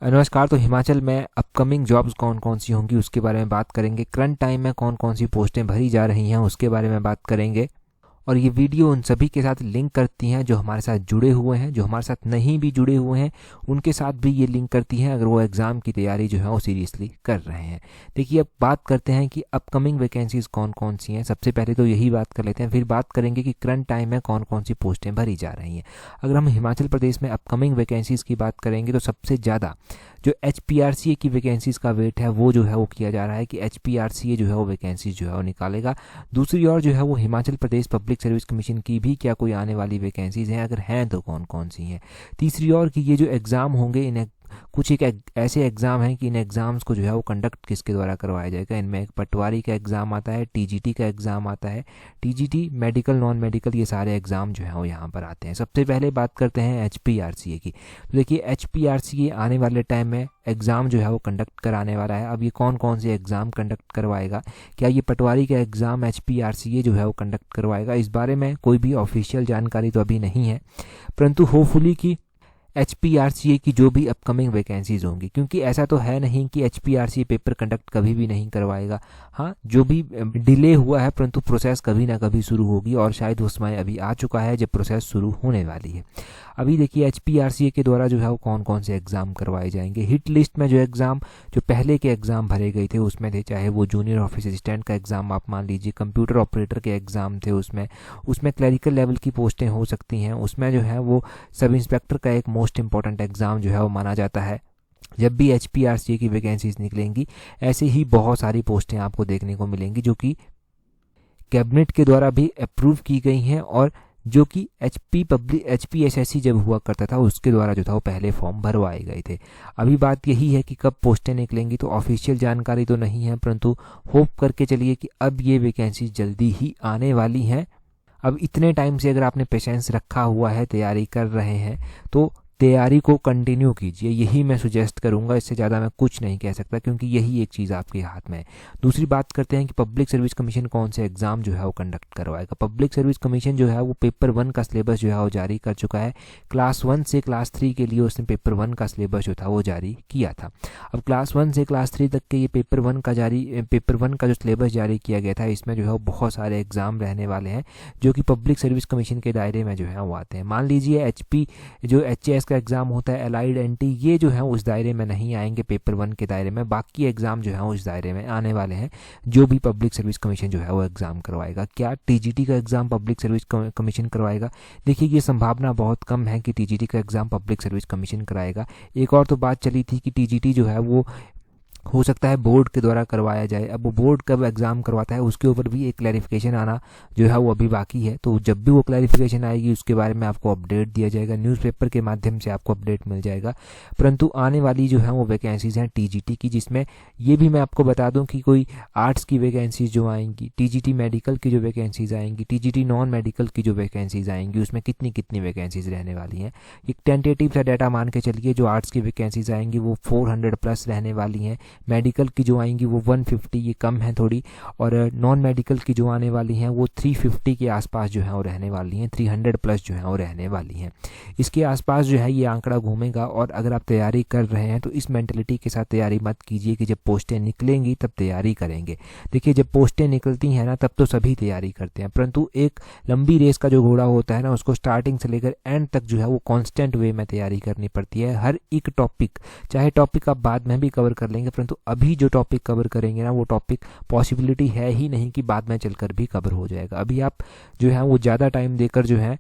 नमस्कार। तो हिमाचल में अपकमिंग जॉब्स कौन कौन सी होंगी उसके बारे में बात करेंगे। करंट टाइम में कौन कौन सी पोस्टें भरी जा रही हैं उसके बारे में बात करेंगे। और ये वीडियो उन सभी के साथ लिंक करती हैं जो हमारे साथ जुड़े हुए हैं, जो हमारे साथ नहीं भी जुड़े हुए हैं उनके साथ भी ये लिंक करती हैं अगर वो एग्ज़ाम की तैयारी जो है वो सीरियसली कर रहे हैं। देखिए, अब बात करते हैं कि अपकमिंग वैकेंसीज़ कौन कौन सी हैं। सबसे पहले तो यही बात कर लेते हैं, फिर बात करेंगे कि करंट टाइम में कौन कौन सी पोस्टें भरी जा रही हैं। अगर हम हिमाचल प्रदेश में अपकमिंग वैकेंसीज़ की बात करेंगे तो सबसे ज़्यादा जो HPRCA की वैकेंसीज़ का वेट है वो जो है वो किया जा रहा है कि HPRCA जो है वो वैकेंसीज जो है वो निकालेगा। दूसरी ओर जो है वो Himachal Pradesh public service commission की भी क्या कोई आने वाली वैकेंसीज़ हैं, अगर हैं तो कौन कौन सी हैं। तीसरी ओर कि ये जो एग्ज़ाम होंगे इन्हें कुछ एक ऐसे एग्ज़ाम हैं कि इन एग्ज़ाम्स को जो है वो कंडक्ट किसके द्वारा करवाया जाएगा। इनमें एक पटवारी का एग्ज़ाम आता है, TGT का एग्ज़ाम आता है, TGT मेडिकल नॉन मेडिकल ये सारे एग्ज़ाम जो हैं वो यहाँ पर आते हैं। सबसे पहले बात करते हैं HPRCA की। तो देखिए, HPRCA आने वाले टाइम में एग्ज़ाम जो है वो कंडक्ट कराने वाला है। अब ये कौन कौन से एग्ज़ाम कंडक्ट करवाएगा, क्या ये पटवारी का एग्ज़ाम HPRCA जो है वो कंडक्ट करवाएगा, इस बारे में कोई भी ऑफिशियल जानकारी तो अभी नहीं है, परंतु होपफुली कि HPRCA की जो भी अपकमिंग वैकेंसीज़ होंगी, क्योंकि ऐसा तो है नहीं कि HPRCA पेपर कंडक्ट कभी भी नहीं करवाएगा। हाँ, जो भी डिले हुआ है परंतु प्रोसेस कभी ना कभी शुरू होगी और शायद वो समय अभी आ चुका है जब प्रोसेस शुरू होने वाली है। अभी देखिए, HPRCA के द्वारा जो है वो कौन कौन से एग्ज़ाम करवाए जाएंगे। हिट लिस्ट में जो एग्ज़ाम जो पहले के एग्ज़ाम भरे गए थे उसमें थे, चाहे वो जूनियर ऑफिस असिस्टेंट का एग्ज़ाम आप मान लीजिए, कंप्यूटर ऑपरेटर के एग्ज़ाम थे, उसमें क्लरिकल लेवल की पोस्टें हो सकती हैं, उसमें जो है वो सब इंस्पेक्टर का एक मोस्ट इंपॉर्टेंट एग्ज़ाम जो है वो माना जाता है जब भी HPRCA की वैकेंसीज निकलेंगी। ऐसे ही बहुत सारी पोस्टें आपको देखने को मिलेंगी जो कि कैबिनेट के द्वारा भी अप्रूव की गई हैं और जो कि HPSSC जब हुआ करता था उसके द्वारा जो था वो पहले फॉर्म भरवाए गए थे। अभी बात यही है कि कब पोस्टें निकलेंगी, तो ऑफिशियल जानकारी तो नहीं है, परंतु होप करके चलिए कि अब ये वैकेंसी जल्दी ही आने वाली हैं। अब इतने टाइम से अगर आपने पेशेंस रखा हुआ है, तैयारी कर रहे हैं, तो तैयारी को कंटिन्यू कीजिए, यही मैं सुजेस्ट करूंगा। इससे ज़्यादा मैं कुछ नहीं कह सकता क्योंकि यही एक चीज़ आपके हाथ में है। दूसरी बात करते हैं कि पब्लिक सर्विस कमीशन कौन से एग्ज़ाम जो है वो कंडक्ट करवाएगा। पब्लिक सर्विस कमीशन जो है वो पेपर 1 का सिलेबस जो है वो जारी कर चुका है। क्लास 1 से क्लास 3 के लिए उसने पेपर 1 का सिलेबस जो था वो जारी किया था। अब क्लास 1 से क्लास 3 तक के ये पेपर 1 का जो सिलेबस जारी किया गया था, इसमें जो है वो बहुत सारे एग्ज़ाम रहने वाले हैं जो कि पब्लिक सर्विस कमीशन के दायरे में जो है वो आते हैं। मान लीजिए HS का एग्ज़ाम होता है, एलाइड एंटी, ये जो है उस दायरे में नहीं आएंगे पेपर 1 के दायरे में। बाकी एग्ज़ाम जो है उस दायरे में आने वाले हैं जो भी पब्लिक सर्विस कमीशन जो है वो एग्ज़ाम करवाएगा। क्या TGT का एग्ज़ाम पब्लिक सर्विस कमीशन करवाएगा? देखिए, ये संभावना बहुत कम है कि TGT का एग्ज़ाम पब्लिक सर्विस कमीशन कराएगा। एक और तो बात चली थी कि TGT जो है वो हो सकता है बोर्ड के द्वारा करवाया जाए। अब वो बोर्ड कब एग्ज़ाम करवाता है उसके ऊपर भी एक क्लैरिफिकेशन आना जो है वो अभी बाकी है। तो जब भी वो क्लैरिफिकेशन आएगी उसके बारे में आपको अपडेट दिया जाएगा, न्यूज़पेपर के माध्यम से आपको अपडेट मिल जाएगा। परंतु आने वाली जो है वो वैकेंसीज़ हैं TGT की, जिसमें ये भी मैं आपको बता दूं कि कोई आर्ट्स की वैकेंसीज जो आएंगी, TGT मेडिकल की जो वैकेंसीज आएंगी, TGT नॉन मेडिकल की जो वैकेंसीज आएंगी, उसमें कितनी कितनी वैकेंसीज रहने वाली हैं। एक टेंटेटिव सा डाटा मान के चलिए, जो आर्ट्स की वैकेंसीज आएंगी वो 400+ रहने वाली हैं। मेडिकल की जो आएंगी वो 150, ये कम है थोड़ी, और नॉन मेडिकल की जो आने वाली हैं वो 350 के आसपास जो है वो रहने वाली हैं। 300+ जो है वो रहने वाली हैं। इसके आसपास जो है ये आंकड़ा घूमेगा। और अगर आप तैयारी कर रहे हैं तो इस मेंटलिटी के साथ तैयारी मत कीजिए कि जब पोस्टें निकलेंगी तब तैयारी करेंगे। देखिए, जब पोस्टें निकलती हैं ना तब तो सभी तैयारी करते हैं, परंतु एक लंबी रेस का जो घोड़ा होता है ना, उसको स्टार्टिंग से लेकर एंड तक जो है वो कॉन्स्टेंट वे में तैयारी करनी पड़ती है। हर एक टॉपिक, चाहे टॉपिक आप बाद में भी कवर कर लेंगे, परंतु अभी जो टॉपिक कवर करेंगे ना वो टॉपिक पॉसिबिलिटी है ही नहीं कि बाद में चलकर भी कवर हो जाएगा। अभी आप जो है वो ज़्यादा टाइम देकर जो है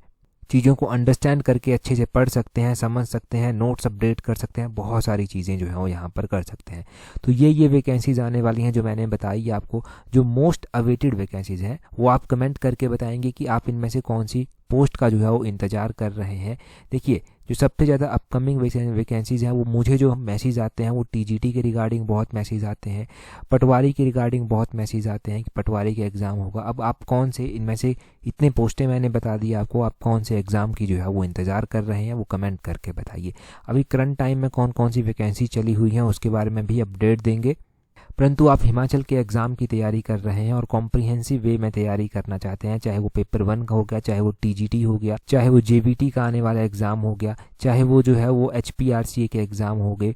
चीज़ों को अंडरस्टैंड करके अच्छे से पढ़ सकते हैं, समझ सकते हैं, नोट्स अपडेट कर सकते हैं, बहुत सारी चीज़ें जो हैं वो यहाँ पर कर सकते हैं। तो ये वैकेंसीज़ आने वाली हैं जो मैंने बताई आपको। जो मोस्ट अवेटेड वैकेंसीज़ हैं वो आप कमेंट करके बताएंगे कि आप इनमें से कौन सी पोस्ट का जो है वो इंतज़ार कर रहे हैं। देखिए, जो सबसे ज़्यादा अपकमिंग वैकेंसीज़ हैं वो मुझे जो मैसेज आते हैं वो TGT के रिगार्डिंग बहुत मैसेज आते हैं, पटवारी के रिगार्डिंग बहुत मैसेज आते हैं कि पटवारी का एग्ज़ाम होगा। अब आप कौन से इनमें से, इतने पोस्टें मैंने बता दी आपको, आप कौन से एग्ज़ाम की जो है वो इंतज़ार कर रहे हैं वो कमेंट करके बताइए। अभी करंट टाइम में कौन कौन सी वैकेंसी चली हुई हैं उसके बारे में भी अपडेट देंगे। परंतु आप हिमाचल के एग्ज़ाम की तैयारी कर रहे हैं और कॉम्प्रिहेंसिव वे में तैयारी करना चाहते हैं, चाहे वो पेपर 1 का हो गया, चाहे वो TGT हो गया, चाहे वो JBT का आने वाला एग्ज़ाम हो गया, चाहे वो जो है वो HPRCA के एग्ज़ाम हो गए,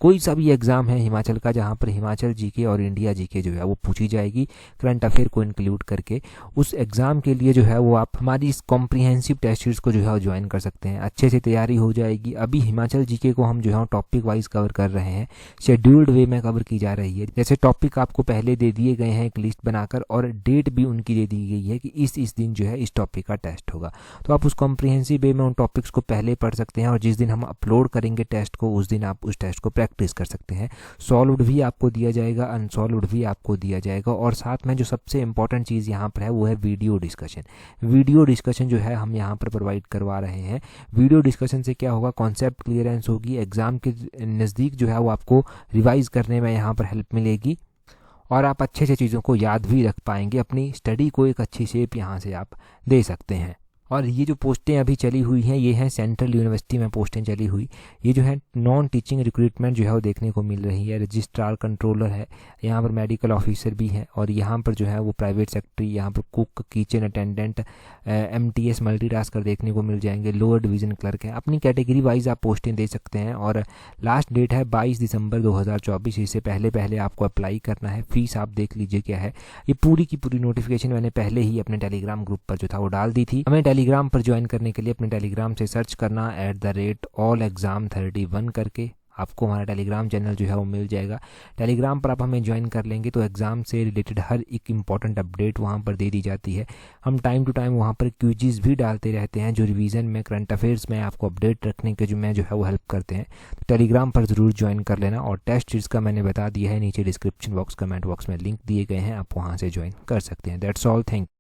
कोई सा भी एग्ज़ाम है हिमाचल का जहाँ पर हिमाचल जीके और इंडिया जीके जो है वो पूछी जाएगी करंट अफेयर को इंक्लूड करके, उस एग्ज़ाम के लिए जो है वो आप हमारी इस कॉम्प्रिहेंसिव टेस्ट सीरीज़ को जो है वो ज्वाइन कर सकते हैं। अच्छे से तैयारी हो जाएगी। अभी हिमाचल जीके को हम जो है टॉपिक वाइज कवर कर रहे हैं, शेड्यूल्ड वे में कवर की जा रही है। जैसे टॉपिक आपको पहले दे दिए गए हैं एक लिस्ट बनाकर, और डेट भी उनकी दे दी गई है कि इस दिन जो है इस टॉपिक का टेस्ट होगा। तो आप उस कॉम्प्रिहेंसिव वे में उन टॉपिक्स को पहले पढ़ सकते हैं, और जिस दिन हम अपलोड करेंगे टेस्ट को उस दिन आप उस टेस्ट को प्रैक्टिस कर सकते हैं। सॉल्व्ड भी आपको दिया जाएगा, अनसॉल्व्ड भी आपको दिया जाएगा, और साथ में जो सबसे इंपॉर्टेंट चीज़ यहाँ पर है वो है वीडियो डिस्कशन। वीडियो डिस्कशन जो है हम यहाँ पर प्रोवाइड करवा रहे हैं। वीडियो डिस्कशन से क्या होगा, कॉन्सेप्ट क्लियरेंस होगी, एग्ज़ाम के नज़दीक जो है वो आपको रिवाइज़ करने में यहाँ पर हेल्प मिलेगी, और आप अच्छे से चीज़ों को याद भी रख पाएंगे। अपनी स्टडी को एक अच्छी शेप यहाँ से आप दे सकते हैं। और ये जो पोस्टें अभी चली हुई हैं ये हैं सेंट्रल यूनिवर्सिटी में पोस्टें चली हुई। ये जो है नॉन टीचिंग रिक्रूटमेंट जो है वो देखने को मिल रही है। रजिस्ट्रार, कंट्रोलर है, यहाँ पर मेडिकल ऑफिसर भी हैं, और यहाँ पर जो है वो प्राइवेट सेक्रेटरी, यहाँ पर cook, kitchen attendant, MTS multitasker देखने को मिल जाएंगे। लोअर डिवीज़न क्लर्क हैं। अपनी कैटेगरी वाइज आप पोस्टें दे सकते हैं, और लास्ट डेट है 22 दिसंबर 2024। इससे पहले आपको अप्लाई करना है। फीस आप देख लीजिए क्या है। ये पूरी की पूरी नोटिफिकेशन मैंने पहले ही अपने टेलीग्राम ग्रुप पर जो था वो डाल दी थी। हमें टेलीग्राम पर ज्वाइन करने के लिए अपने टेलीग्राम से सर्च करना @allexam31 करके, आपको हमारा टेलीग्राम चैनल जो है वो मिल जाएगा। टेलीग्राम पर आप हमें ज्वाइन कर लेंगे तो एग्ज़ाम से रिलेटेड हर एक इंपॉर्टेंट अपडेट वहाँ पर दे दी जाती है। हम टाइम टू टाइम वहाँ पर क्विज़ भी डालते रहते हैं जो रिवीजन में, करंट अफेयर्स में आपको अपडेट रखने के जो है वो हेल्प करते हैं। तो टेलीग्राम पर ज़रूर ज्वाइन कर लेना। और टेस्ट सीरीज़ का मैंने बता दिया है, नीचे डिस्क्रिप्शन बॉक्स, कमेंट बॉक्स में लिंक दिए गए हैं, आप वहाँ से ज्वाइन कर सकते हैं। That's all, thank you.